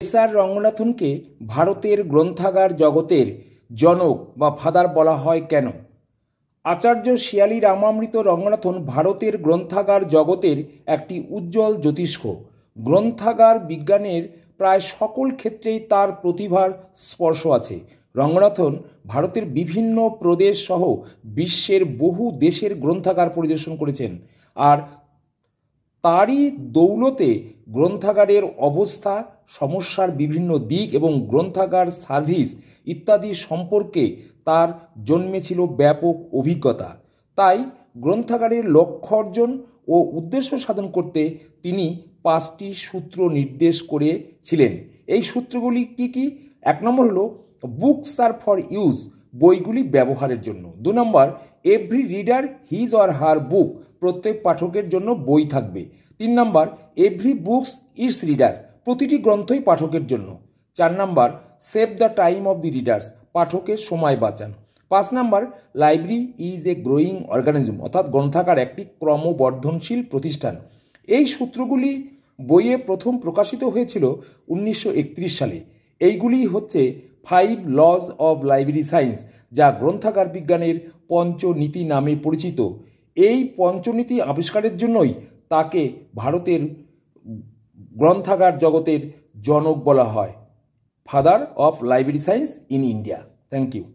S.R.. রঙ্গনাথনকে ভারতের গ্রন্থাগার জগতের জনক বা ফাদার বলা হয় কেন? আচার্য শিয়ালী রামামৃত রঙ্গনাথন ভারতের গ্রন্থাগার জগতের একটি উজ্জ্বল জ্যোতিষ্ক। গ্রন্থাগার বিজ্ঞানের প্রায় সকল ক্ষেত্রেই তার প্রতিভার স্পর্শ আছে। রঙ্গনাথন ভারতের বিভিন্ন প্রদেশ সহ বিশ্বের বহু দেশের গ্রন্থাগার পরিদর্শন করেছেন, আর তারই দৌলতে গ্রন্থাগারের অবস্থা, সমস্যার বিভিন্ন দিক এবং গ্রন্থাগার সার্ভিস ইত্যাদি সম্পর্কে তার জন্মেছিল ব্যাপক অভিজ্ঞতা। তাই গ্রন্থাগারের লক্ষ্য অর্জন ও উদ্দেশ্য সাধন করতে তিনি 5টি সূত্র নির্দেশ করেছিলেন। এই সূত্রগুলি কি কি? 1 নম্বর হলো বুকস আর ফর ইউজ, বইগুলি ব্যবহারের জন্য। 2 নম্বর every reader his or her book, প্রত্যেক পাঠকের জন্য বই থাকবে। 3 নম্বর এভরি বুকস ইটস রিডার, প্রতিটি গ্রন্থই পাঠকের জন্য। 4 নম্বর save the time of the readers, পাঠকের সময় বাঁচান। 5 নম্বর library is a growing organism, অর্থাৎ গ্রন্থাগার একটি ক্রমবর্ধনশীল প্রতিষ্ঠান। এই সূত্রগুলি বইয়ে প্রথম প্রকাশিত হয়েছিল 1931 সালে। এইগুলি হচ্ছে 5 লজ অব লাইব্রেরি সায়েন্স, যা গ্রন্থাগার বিজ্ঞানের পঞ্চনীতি নামে পরিচিত। এই পঞ্চনীতি আবিষ্কারের জন্যই তাকে ভারতের গ্রন্থাগার জগতের জনক বলা হয়, father of library science in India. Thank you.